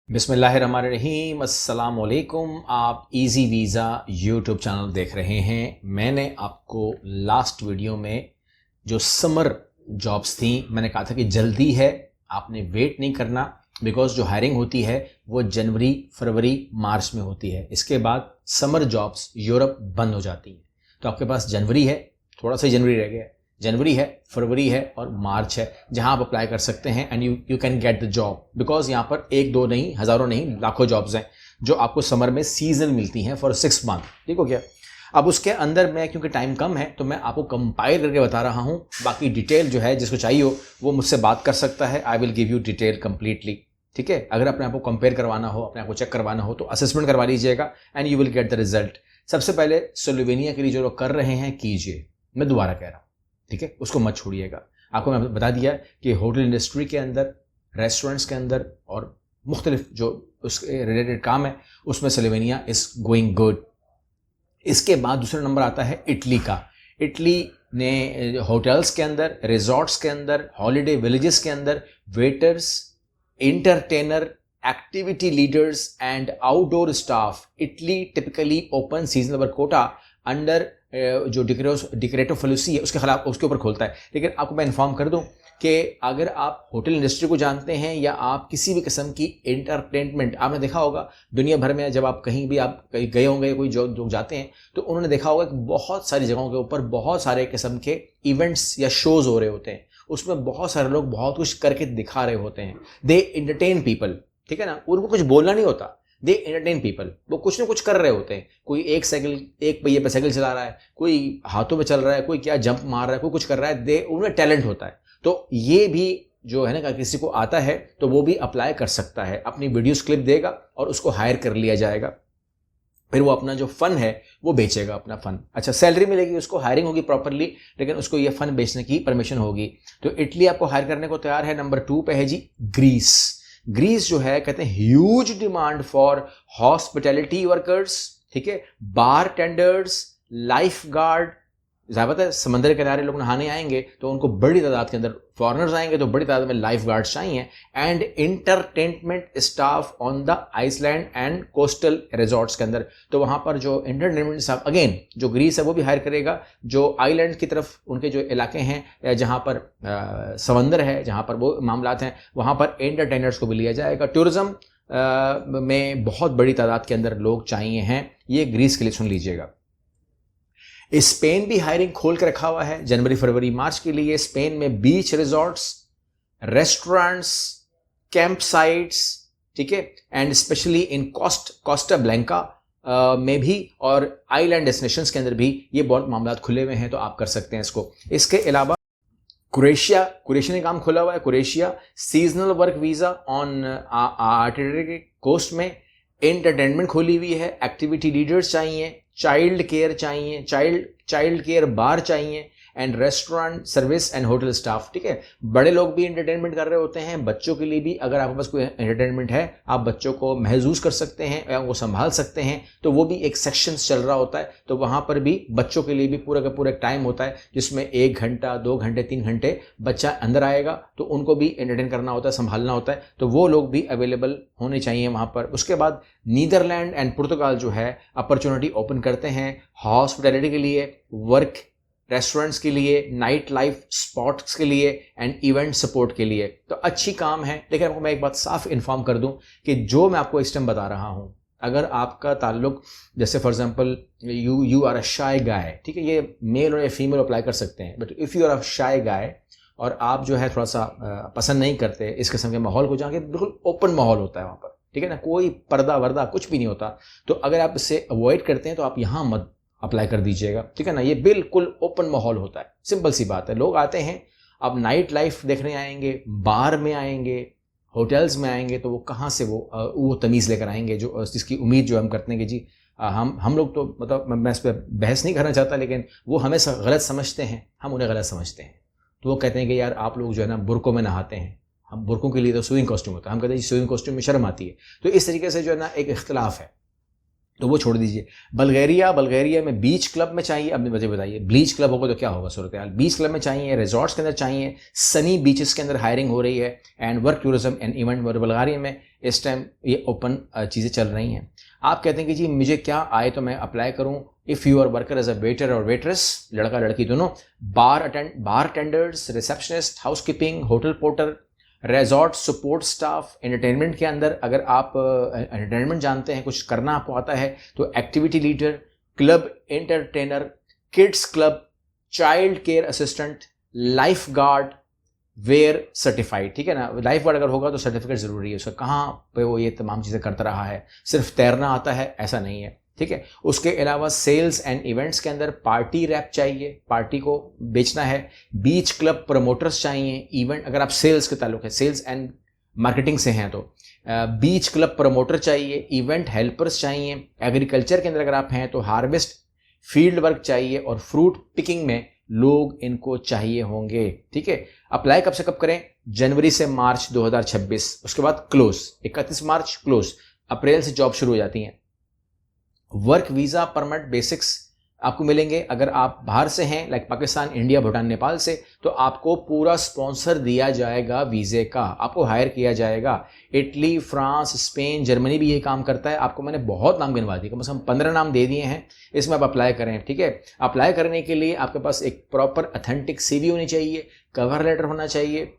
बिस्मिल्लाहिर्रहमानिर्रहीम, अस्सलाम वालेकुम। आप इजी वीज़ा यूट्यूब चैनल देख रहे हैं। मैंने आपको लास्ट वीडियो में जो समर जॉब्स थी मैंने कहा था कि जल्दी है, आपने वेट नहीं करना, बिकॉज जो हायरिंग होती है वो जनवरी, फरवरी, मार्च में होती है। इसके बाद समर जॉब्स यूरोप बंद हो जाती हैं। तो आपके पास जनवरी है, थोड़ा सा जनवरी रह गया है, जनवरी है, फरवरी है और मार्च है जहां आप अप्लाई कर सकते हैं and you can get the job. Because यहाँ पर एक दो नहीं, हज़ारों नहीं, लाखों जॉब्स हैं जो आपको समर में सीजन मिलती हैं फॉर 6 मंथ। ठीक हो गया। अब उसके अंदर मैं, क्योंकि टाइम कम है, तो मैं आपको कंपाइल करके बता रहा हूँ। बाकी डिटेल जो है जिसको चाहिए हो वो मुझसे बात कर सकता है। I will give you detail completely. ठीक है। अगर अपने आप को कंपेयर करवाना हो, अपने आप को चेक करवाना हो तो असेसमेंट करवा लीजिएगा and you will get the result. सबसे पहले स्लोवेनिया के लिए जो लोग कर रहे हैं कीजिए, मैं दोबारा कह रहा हूँ। ठीक है, उसको मत छोड़िएगा। आपको मैं बता दिया कि होटल इंडस्ट्री के अंदर, रेस्टोरेंट्स के अंदर और मुख्तलिफ जो उसके रिलेटेड काम है उसमें स्लोवेनिया इज गोइंग गुड। इसके बाद दूसरा नंबर आता है इटली का। इटली ने होटल्स के अंदर, रिजॉर्ट्स के अंदर, हॉलीडे विलेजेस के अंदर waiters, entertainer, activity leaders and outdoor staff. Italy typically open seasonal work quota under जो डिक्रेटो फेलोसी है उसके खिलाफ, उसके ऊपर खोलता है। लेकिन आपको मैं इन्फॉर्म कर दूं कि अगर आप होटल इंडस्ट्री को जानते हैं या आप किसी भी किस्म की एंटरटेनमेंट, आपने देखा होगा दुनिया भर में जब आप कहीं भी आप कहीं गए होंगे, कोई जो लोग जाते हैं तो उन्होंने देखा होगा कि बहुत सारी जगहों के ऊपर बहुत सारे किस्म के इवेंट्स या शोज हो रहे होते हैं। उसमें बहुत सारे लोग बहुत कुछ करके दिखा रहे होते हैं। दे एंटरटेन पीपल। ठीक है ना, उनको कुछ बोलना नहीं होता, दे एंटरटेन पीपल। वो कुछ ना कुछ कर रहे होते हैं। कोई एक पहिए पे साइकिल चला रहा है, कोई हाथों में चल रहा है, कोई क्या जंप मार रहा है, कोई कुछ कर रहा है। उनमें टैलेंट होता है। तो ये भी जो है ना, किसी को आता है तो वो भी अप्लाई कर सकता है। अपनी वीडियोस क्लिप देगा और उसको हायर कर लिया जाएगा। फिर वो अपना जो फन है वो बेचेगा, अपना फन। अच्छा, सैलरी मिलेगी उसको, हायरिंग होगी प्रॉपरली, लेकिन उसको ये फन बेचने की परमिशन होगी। तो इटली आपको हायर करने को तैयार है। नंबर 2 पे है जी ग्रीस। ग्रीस जो है, कहते हैं huge demand for hospitality workers. ठीक है, बार टेंडर्स, लाइफ गार्ड। ज़ाहिर है समंदर के किनारे लोग नहाने आएंगे तो उनको बड़ी तादाद के अंदर, फॉरेनर्स आएंगे तो बड़ी तादाद में लाइफ गार्ड्स चाहिए। And entertainment staff on the island and coastal resorts के अंदर। तो वहाँ पर जो इंटरटेनमेंट स्टाफ, अगेन जो ग्रीस है वो भी हायर करेगा। जो आइलैंड की तरफ उनके जो इलाके हैं जहाँ पर समंदर है, जहाँ पर वो मामलात हैं, वहाँ पर एंटरटेनर्स को भी लिया जाएगा। टूरिज्म में बहुत बड़ी तादाद के अंदर लोग चाहिए हैं। ये ग्रीस के लिए सुन लीजिएगा। स्पेन भी हायरिंग खोल के रखा हुआ है जनवरी, फरवरी, मार्च के लिए। स्पेन में बीच रिजॉर्ट्स, रेस्टोरेंट्स, कैंप साइट्स, ठीक है, and specially in Costa Blanca में भी और आइलैंड डेस्टिनेशंस के अंदर भी ये बहुत मामलात खुले हुए हैं, तो आप कर सकते हैं इसको। इसके अलावा कुरेशिया ने काम खोला हुआ है। Croatia seasonal work visa on Adriatic coast में। एंटरटेनमेंट खोली हुई है, एक्टिविटी लीडर्स चाहिए, चाइल्ड केयर चाहिए, चाइल्ड केयर बार चाहिए, and restaurant service and hotel staff. ठीक है, बड़े लोग भी एंटरटेनमेंट कर रहे होते हैं, बच्चों के लिए भी अगर आपके पास कोई एंटरटेनमेंट है, आप बच्चों को महसूस कर सकते हैं या वो संभाल सकते हैं, तो वो भी एक सेक्शन चल रहा होता है। तो वहाँ पर भी बच्चों के लिए भी पूरा का पूरा टाइम होता है जिसमें 1 घंटा, 2 घंटे, 3 घंटे बच्चा अंदर आएगा, तो उनको भी एंटरटेन करना होता है, संभालना होता है। तो वो लोग भी अवेलेबल होने चाहिए वहाँ पर। उसके बाद नीदरलैंड एंड पुर्तगाल जो है अपॉर्चुनिटी ओपन करते हैं हॉस्पिटैलिटी के लिए, वर्क, रेस्टोरेंट्स के लिए, नाइट लाइफ स्पॉट्स के लिए एंड इवेंट सपोर्ट के लिए। तो अच्छी काम है। लेकिन आपको मैं एक बात साफ इन्फॉर्म कर दूं कि जो मैं आपको इस टाइम बता रहा हूं, अगर आपका ताल्लुक, जैसे for example you are a shy guy, ठीक है, ये मेल और फीमेल अप्लाई कर सकते हैं, but if you are a shy guy और आप जो है थोड़ा सा पसंद नहीं करते इस किस्म के माहौल को, जहाँ के बिल्कुल ओपन माहौल होता है वहाँ पर, ठीक है ना, कोई पर्दा वर्दा कुछ भी नहीं होता, तो अगर आप इससे अवॉइड करते हैं तो आप यहाँ मत अप्लाई कर दीजिएगा। ठीक है ना, ये बिल्कुल ओपन माहौल होता है। सिंपल सी बात है, लोग आते हैं, अब नाइट लाइफ देखने आएंगे, बार में आएंगे, होटल्स में आएंगे, तो वो कहाँ से वो तमीज़ लेकर आएंगे जो जिसकी उम्मीद जो हम करते हैं कि जी हम लोग तो, मतलब मैं इस पर बहस नहीं करना चाहता, लेकिन वो हमें गलत समझते हैं, हम उन्हें गलत समझते हैं। तो वो कहते हैं कि यार आप लोग जो है ना बुरकों में नहाते हैं, हम बुरकों के लिए तो स्विमिंग कॉस्ट्यूम होता है, हम कहते हैं स्विमिंग कॉस्ट्यूम में शर्म आती है। तो इस तरीके से जो है ना एक इख्तलाफ है। तो वो छोड़ दीजिए। बल्गेरिया में बीच क्लब में चाहिए। अब मुझे बताइए, बीच क्लब होगा तो क्या होगा सूरत हाल? बीच क्लब में चाहिए, रिजॉर्ट्स के अंदर चाहिए, सनी बीचेस के अंदर हायरिंग हो रही है, and work tourism and event. Bulgaria में इस टाइम ये ओपन चीज़ें चल रही हैं। आप कहते हैं कि जी मुझे क्या आए तो मैं अप्लाई करूँ। If you are worker as a waiter और वेट्रेस, लड़का लड़की दोनों, bartenders, receptionist, housekeeping, hotel porter, resort support staff, entertainment के अंदर अगर आप एंटरटेनमेंट जानते हैं, कुछ करना आपको आता है, तो activity leader, club entertainer, kids club, child care assistant, life guard, where certified. ठीक है ना, लाइफ गार्ड अगर होगा तो सर्टिफिकेट जरूरी है उसका, कहाँ पे वो ये तमाम चीज़ें करता रहा है, सिर्फ तैरना आता है ऐसा नहीं है। ठीक है, उसके अलावा सेल्स एंड इवेंट्स के अंदर पार्टी रैप चाहिए, पार्टी को बेचना है। बीच क्लब प्रमोटर्स चाहिए, इवेंट अगर आप सेल्स के ताल्लुक है, सेल्स एंड मार्केटिंग से हैं तो बीच क्लब प्रमोटर चाहिए, इवेंट हेल्पर्स चाहिए। एग्रीकल्चर के अंदर अगर आप हैं तो हार्वेस्ट फील्ड वर्क चाहिए, और फ्रूट पिकिंग में लोग इनको चाहिए होंगे। ठीक है, अप्लाई कब से कब करें? जनवरी से मार्च 2026। उसके बाद क्लोज 31 मार्च क्लोज। अप्रैल से जॉब शुरू हो जाती हैं। वर्क वीज़ा परमिट बेसिक्स आपको मिलेंगे अगर आप बाहर से हैं, लाइक पाकिस्तान, इंडिया, भूटान, नेपाल से, तो आपको पूरा स्पॉन्सर दिया जाएगा वीज़े का, आपको हायर किया जाएगा। इटली, फ्रांस, स्पेन, जर्मनी भी ये काम करता है। आपको मैंने बहुत नाम गिनवा दिए, कम से कम 15 नाम दे दिए हैं, इसमें आप अप्लाई करें। ठीक है, अप्लाई करने के लिए आपके पास एक प्रॉपर ऑथेंटिक CV होनी चाहिए, कवर लेटर होना चाहिए।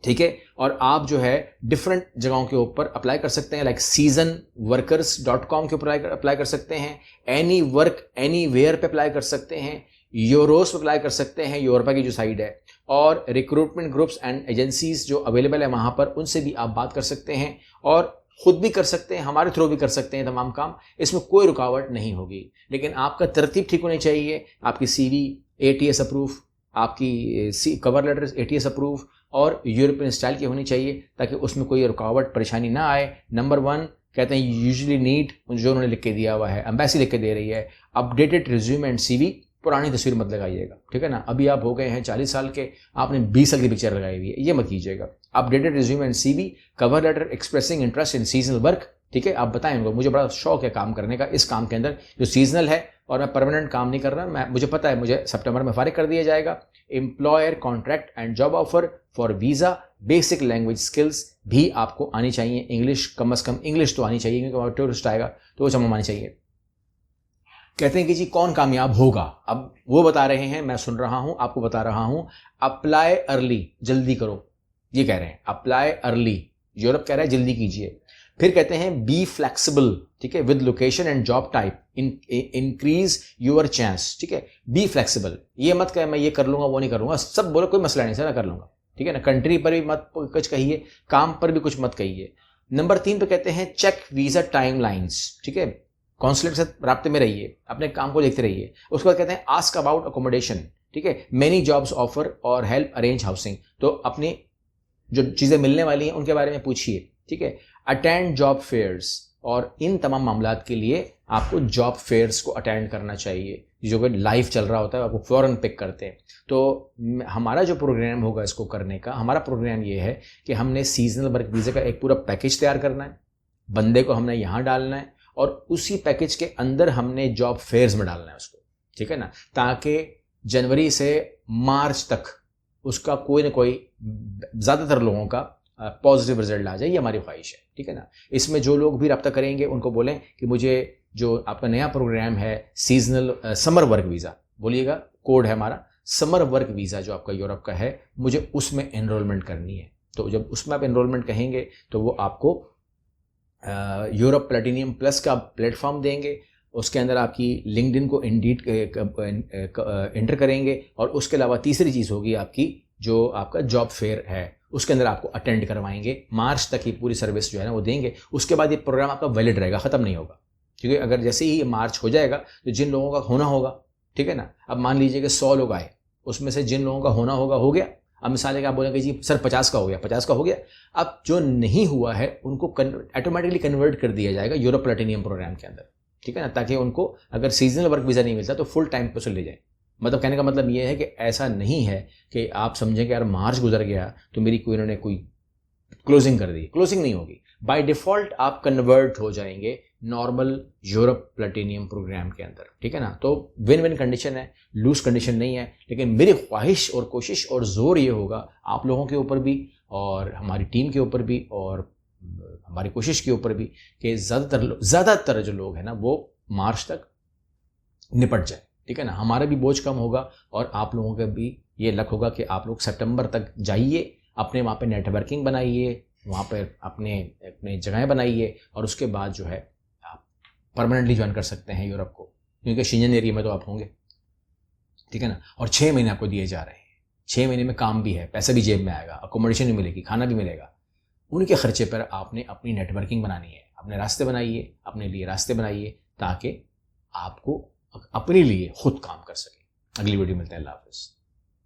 ठीक है, और आप जो है डिफरेंट जगहों के ऊपर अप्लाई कर सकते हैं, लाइक seasonworkers.com के ऊपर अप्लाई कर सकते हैं, एनी वर्क एनी वेयर पे अप्लाई कर सकते हैं, यूरोस पे अप्लाई कर सकते हैं, यूरोपा की जो साइड है, और रिक्रूटमेंट ग्रुप्स एंड एजेंसीज जो अवेलेबल है वहां पर, उनसे भी आप बात कर सकते हैं, और खुद भी कर सकते हैं, हमारे थ्रू भी कर सकते हैं तमाम काम, इसमें कोई रुकावट नहीं होगी। लेकिन आपका तरतीब ठीक होनी चाहिए, आपकी CV ATS अप्रूव, आपकी कवर लेटर ATS अप्रूव और यूरोपियन स्टाइल की होनी चाहिए, ताकि उसमें कोई रुकावट परेशानी ना आए। नंबर 1 कहते हैं यूजुअली नीड, जो उन्होंने लिख के दिया हुआ है, एम्बेसी लिख के दे रही है, अपडेटेड रिज्यूम एंड CV, पुरानी तस्वीर मत लगाइएगा। ठीक है ना, अभी आप हो गए हैं 40 साल के, आपने 20 साल की पिक्चर लगाई हुई है, ये मत कीजिएगा। Updated resume and CV, cover letter expressing interest in seasonal work. ठीक है, आप बताएं उनको मुझे बड़ा शौक है काम करने का, इस काम के अंदर जो सीजनल है, और मैं परमानेंट काम नहीं कर रहा, मुझे पता है मुझे सितंबर में फारिग कर दिया जाएगा। Employer contract and job offer for visa, basic language skills भी आपको आनी चाहिए, इंग्लिश कम से कम इंग्लिश तो आनी चाहिए, क्योंकि टूरिस्ट आएगा तो वो समझ आनी चाहिए। कहते हैं कि जी कौन कामयाब होगा, अब वो बता रहे हैं, मैं सुन रहा हूं, आपको बता रहा हूं। अप्लाई अर्ली, जल्दी करो, ये कह रहे हैं अप्लाई अर्ली, यूरोप कह रहा है जल्दी कीजिए। फिर कहते हैं बी फ्लेक्सिबल, ठीक है, with location and job type, increase your chance. ठीक है, बी फ्लेक्सिबल, ये मत कहे मैं ये कर लूंगा वो नहीं करूंगा, सब बोलो कोई मसला नहीं सर, मैं कर लूंगा। ठीक है ना, कंट्री पर भी मत कुछ कहिए, काम पर भी कुछ मत कहिए। नंबर 3 पे कहते हैं चेक वीजा टाइमलाइंस। ठीक है, कॉन्सुलेट से राब्ते में रहिए, अपने काम को देखते रहिए। उसके बाद कहते हैं आस्क अबाउट अकोमोडेशन। ठीक है, मेनी जॉब्स ऑफर और हेल्प अरेंज हाउसिंग, तो अपनी जो चीज़ें मिलने वाली हैं उनके बारे में पूछिए। ठीक है, अटेंड जॉब फेयर्स, और इन तमाम मामलात के लिए आपको जॉब फेयर्स को अटेंड करना चाहिए, जो कि लाइव चल रहा होता है, आपको फ़ौरन पिक करते हैं। तो हमारा जो प्रोग्राम होगा इसको करने का, हमारा प्रोग्राम ये है कि हमने सीजनल वर्क वीज़े का एक पूरा पैकेज तैयार करना है, बंदे को हमने यहाँ डालना है, और उसी पैकेज के अंदर हमने जॉब फेयर्स में डालना है उसको। ठीक है ना, ताकि जनवरी से मार्च तक उसका कोई ना कोई, ज़्यादातर लोगों का पॉजिटिव रिजल्ट आ जाए, ये हमारी ख्वाहिश है। ठीक है ना, इसमें जो लोग भी रब्ता करेंगे उनको बोलें कि मुझे जो आपका नया प्रोग्राम है सीजनल समर वर्क वीज़ा, बोलिएगा कोड है हमारा समर वर्क वीज़ा, जो आपका यूरोप का है, मुझे उसमें एनरोलमेंट करनी है। तो जब उसमें आप एनरोलमेंट कहेंगे तो वो आपको यूरोप प्लेटिनियम प्लस का प्लेटफॉर्म देंगे, उसके अंदर आपकी लिंक्डइन को इंडीड एंटर करेंगे, और उसके अलावा तीसरी चीज़ होगी आपकी जो आपका जॉब फेयर है, उसके अंदर आपको अटेंड करवाएंगे। मार्च तक की पूरी सर्विस जो है ना वो देंगे। उसके बाद ये प्रोग्राम आपका वैलिड रहेगा, ख़त्म नहीं होगा, क्योंकि अगर जैसे ही मार्च हो जाएगा तो जिन लोगों का होना होगा, ठीक है ना, अब मान लीजिए कि 100 लोग आए, उसमें से जिन लोगों का होना होगा हो गया। अब मिसाल है कि आप बोलेंगे जी सर 50 का हो गया, 50 का हो गया। अब जो नहीं हुआ है उनको ऑटोमेटिकली कन्वर्ट कर दिया जाएगा यूरोप प्लैटिनियम प्रोग्राम के अंदर। ठीक है ना, ताकि उनको अगर सीजनल वर्क वीज़ा नहीं मिलता तो फुल टाइम पर चले जाए। मतलब कहने का मतलब ये है कि ऐसा नहीं है कि आप समझें कि यार मार्च गुजर गया तो मेरी उन्होंने कोई क्लोजिंग कर दी, क्लोजिंग नहीं होगी। बाय डिफ़ॉल्ट आप कन्वर्ट हो जाएंगे नॉर्मल यूरोप प्लेटिनियम प्रोग्राम के अंदर, ठीक है ना। तो विन विन कंडीशन है, लूज कंडीशन नहीं है। लेकिन मेरी ख्वाहिश और कोशिश और ज़ोर ये होगा आप लोगों के ऊपर भी और हमारी टीम के ऊपर भी और हमारी कोशिश के ऊपर भी कि ज़्यादातर जो लोग हैं ना वो मार्च तक निपट जाए, ठीक है ना। हमारा भी बोझ कम होगा और आप लोगों का भी ये लक होगा कि आप लोग सितंबर तक जाइए, अपने वहाँ पे नेटवर्किंग बनाइए, वहाँ पर अपने अपने जगहें बनाइए और उसके बाद जो है आप परमानेंटली ज्वाइन कर सकते हैं यूरोप को, क्योंकि शेंजन एरिया में तो आप होंगे, ठीक है ना। और 6 महीने आपको दिए जा रहे हैं, 6 महीने में काम भी है, पैसा भी जेब में आएगा, अकोमोडेशन भी मिलेगी, खाना भी मिलेगा। उनके खर्चे पर आपने अपनी नेटवर्किंग बनानी है, अपने रास्ते बनाइए, अपने लिए रास्ते बनाइए ताकि आपको अपने लिए खुद काम कर सके। अगली वीडियो मिलते हैं। अल्लाह हाफ़िज़।